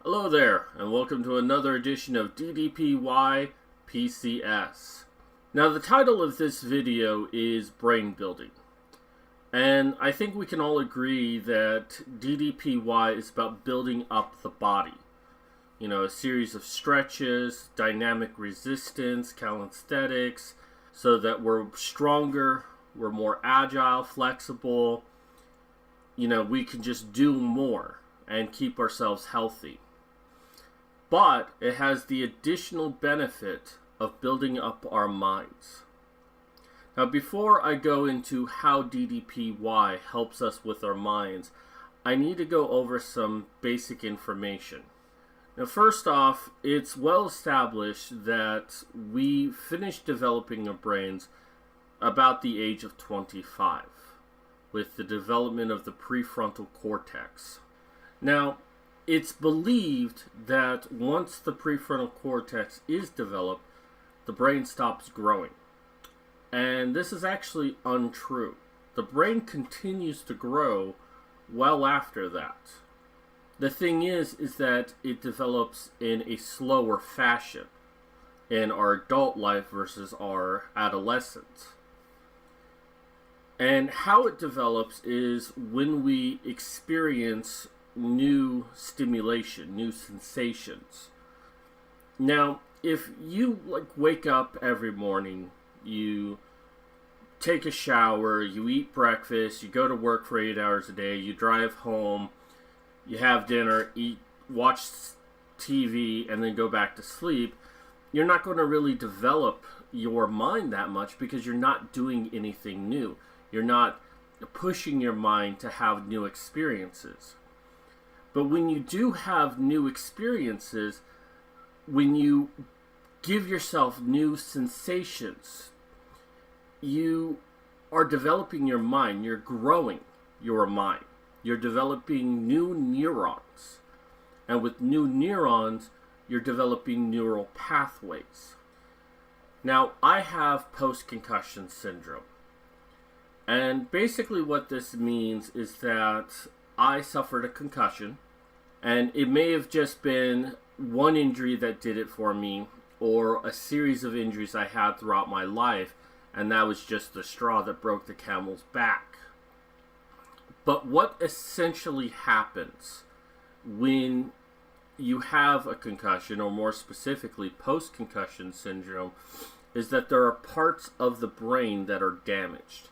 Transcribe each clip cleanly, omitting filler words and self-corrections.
Hello there, and welcome to another edition of DDPY PCS. Now, the title of this video is Brain Building, and I think we can all agree that DDPY is about building up the body. You know, a series of stretches, dynamic resistance, calisthenics, so that we're stronger, we're more agile, flexible. You know, we can just do more and keep ourselves healthy. But it has the additional benefit of building up our minds. Now, before I go into how DDPY helps us with our minds, I need to go over some basic information. Now, first off, it's well established that we finish developing our brains about the age of 25 with the development of the prefrontal cortex. Now, it's believed that once the prefrontal cortex is developed, the brain stops growing. And this is actually untrue. The brain continues to grow well after that. The thing is that it develops in a slower fashion in our adult life versus our adolescence. And how it develops is when we experience new stimulation, new sensations. Now, if you wake up every morning, you take a shower, you eat breakfast, you go to work for 8 hours a day, you drive home, you have dinner, eat, watch TV, and then go back to sleep, you're not going to really develop your mind that much because you're not doing anything new. You're not pushing your mind to have new experiences. But when you do have new experiences, when you give yourself new sensations, you are developing your mind. You're growing your mind. You're developing new neurons. And with new neurons, you're developing neural pathways. Now, I have post-concussion syndrome. And basically what this means is that I suffered a concussion. And it may have just been one injury that did it for me, or a series of injuries I had throughout my life, and that was just the straw that broke the camel's back. But what essentially happens when you have a concussion, or more specifically post-concussion syndrome, is that there are parts of the brain that are damaged.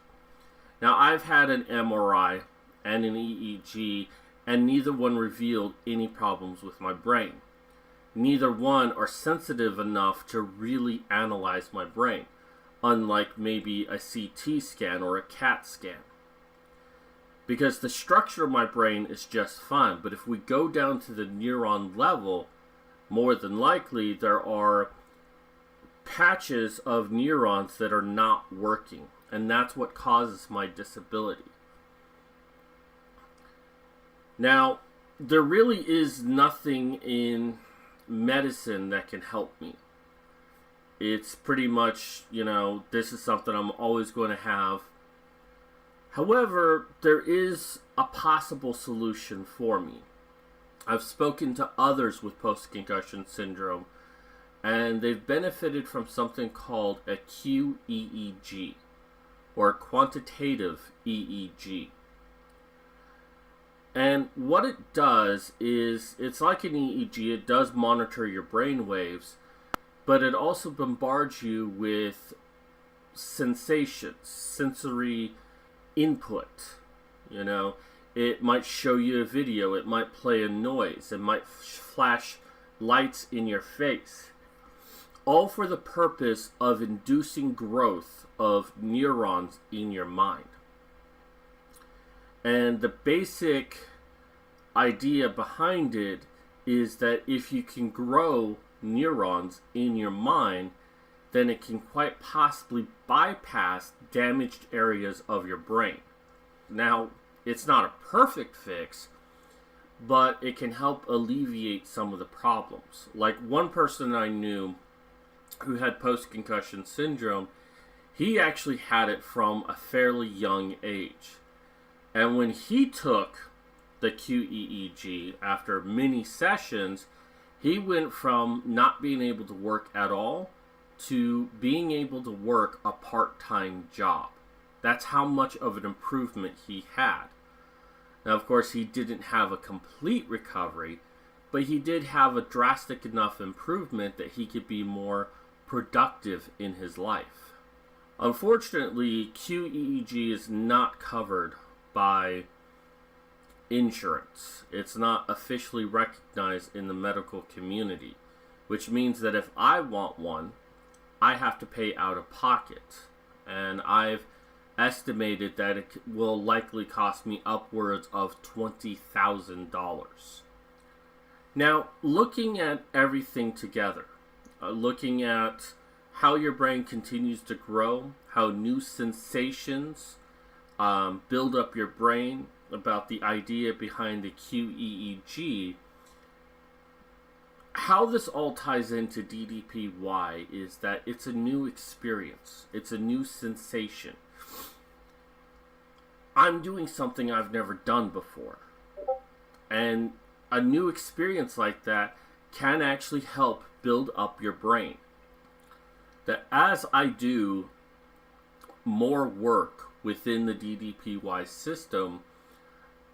Now, I've had an MRI and an EEG, and neither one revealed any problems with my brain. Neither one are sensitive enough to really analyze my brain, unlike maybe a CT scan or a CAT scan. Because the structure of my brain is just fine, but if we go down to the neuron level, more than likely there are patches of neurons that are not working, and that's what causes my disability. Now, there really is nothing in medicine that can help me. It's pretty much, this is something I'm always going to have. However, there is a possible solution for me. I've spoken to others with post-concussion syndrome, and they've benefited from something called a QEEG, or quantitative EEG. And what it does is, it's like an EEG, it does monitor your brain waves, but it also bombards you with sensations, sensory input. It might show you a video, it might play a noise, it might flash lights in your face, all for the purpose of inducing growth of neurons in your mind. And the basic idea behind it is that if you can grow neurons in your mind, then it can quite possibly bypass damaged areas of your brain. Now, it's not a perfect fix, but it can help alleviate some of the problems. Like one person I knew who had post-concussion syndrome, he actually had it from a fairly young age. And when he took the QEEG, after many sessions, he went from not being able to work at all to being able to work a part-time job. That's how much of an improvement he had. Now, of course, he didn't have a complete recovery, but he did have a drastic enough improvement that he could be more productive in his life. Unfortunately, QEEG is not covered by insurance. It's not officially recognized in the medical community, which means that if I want one, I have to pay out of pocket. And I've estimated that it will likely cost me upwards of $20,000. Now, looking at everything together, looking at how your brain continues to grow, how new sensations build up your brain, about the idea behind the QEEG, how this all ties into DDPY is that it's a new experience. It's a new sensation. I'm doing something I've never done before. And a new experience like that can actually help build up your brain. That as I do more work within the DDPY system,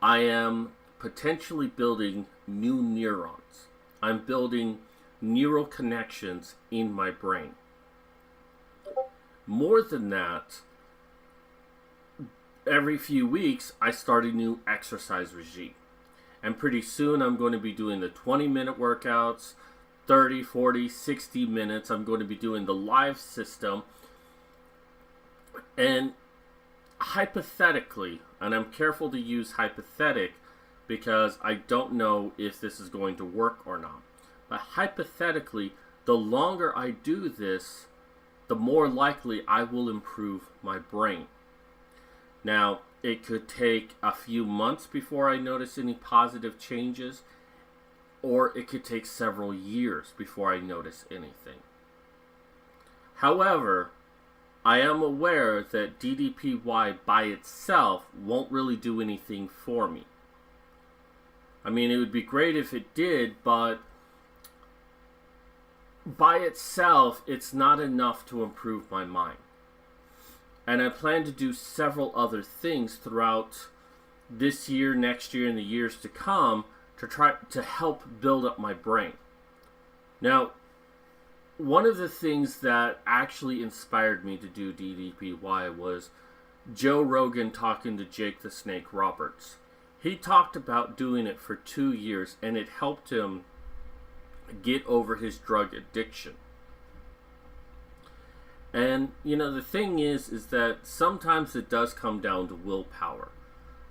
I am potentially building new neurons. I'm building neural connections in my brain. More than that, every few weeks I start a new exercise regime. And pretty soon I'm going to be doing the 20-minute workouts, 30, 40, 60 minutes. I'm going to be doing the live system. And hypothetically, and I'm careful to use hypothetic because I don't know if this is going to work or not, but hypothetically, the longer I do this, the more likely I will improve my brain. Now, it could take a few months before I notice any positive changes, or it could take several years before I notice anything. However, I am aware that DDPY by itself won't really do anything for me. I mean, it would be great if it did, but by itself, it's not enough to improve my mind. And I plan to do several other things throughout this year, next year, and the years to come to try to help build up my brain. Now, one of the things that actually inspired me to do DDPY was Joe Rogan talking to Jake the Snake Roberts. He talked about doing it for 2 years, and it helped him get over his drug addiction. And, you know, the thing is that sometimes it does come down to willpower.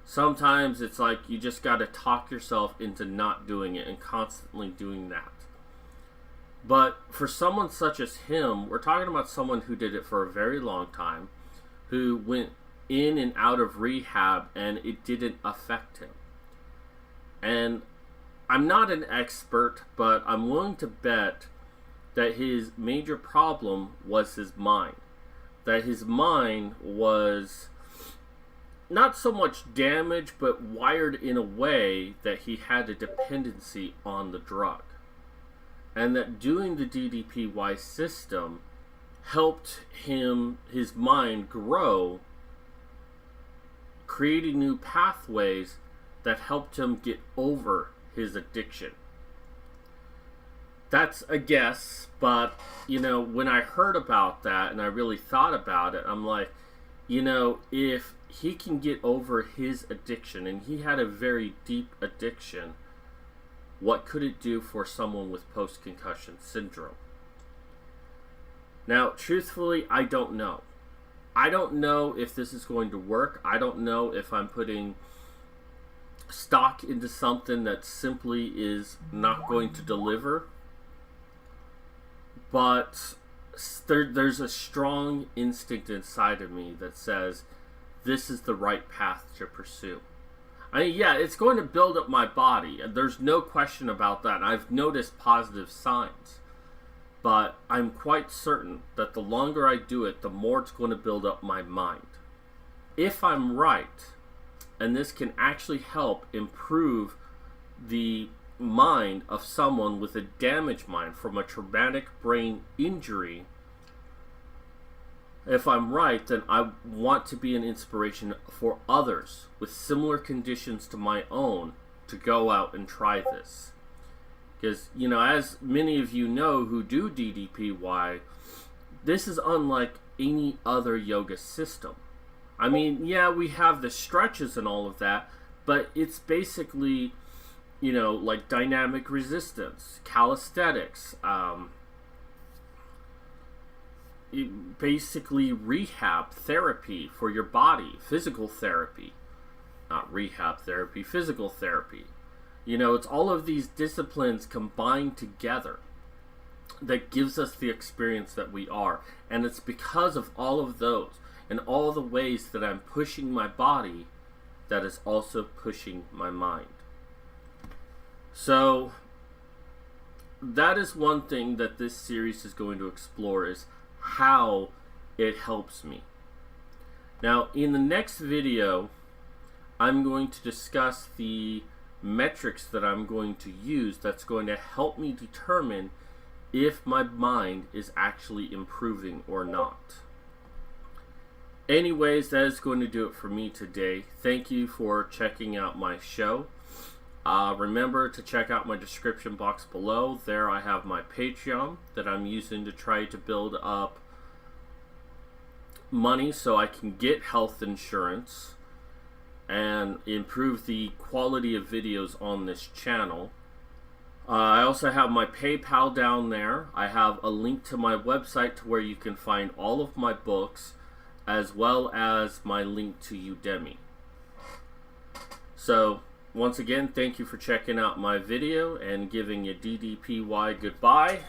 Sometimes it's like you just got to talk yourself into not doing it and constantly doing that. But for someone such as him, we're talking about someone who did it for a very long time, who went in and out of rehab and it didn't affect him. And I'm not an expert, but I'm willing to bet that his major problem was his mind. That his mind was not so much damaged, but wired in a way that he had a dependency on the drug. And that doing the DDPY system helped his mind grow, creating new pathways that helped him get over his addiction. That's a guess, but, you know, when I heard about that and I really thought about it, I'm like, you know, if he can get over his addiction, and he had a very deep addiction, what could it do for someone with post-concussion syndrome? Now, truthfully, I don't know. I don't know if this is going to work. I don't know if I'm putting stock into something that simply is not going to deliver. But there's a strong instinct inside of me that says this is the right path to pursue. I mean, yeah, it's going to build up my body, and there's no question about that. I've noticed positive signs. But I'm quite certain that the longer I do it, the more it's going to build up my mind. If I'm right, and this can actually help improve the mind of someone with a damaged mind from a traumatic brain injury. If I'm right, then I want to be an inspiration for others with similar conditions to my own to go out and try this. Because, you know, as many of you know who do DDPY, this is unlike any other yoga system. I mean, yeah, we have the stretches and all of that, but it's basically, you know, like dynamic resistance, calisthenics, basically rehab therapy for your body, physical therapy, not rehab therapy, physical therapy. You know, it's all of these disciplines combined together that gives us the experience that we are. And it's because of all of those and all the ways that I'm pushing my body that is also pushing my mind. So that is one thing that this series is going to explore, is how it helps me. Now, in the next video, I'm going to discuss the metrics that I'm going to use that's going to help me determine if my mind is actually improving or not. Anyways, that is going to do it for me today. Thank you for checking out my show. Remember to check out my description box below. There I have my Patreon that I'm using to try to build up money so I can get health insurance and improve the quality of videos on this channel. I also have my PayPal down there. I have a link to my website to where you can find all of my books, as well as my link to Udemy. So, once again, thank you for checking out my video and giving a DDPY goodbye.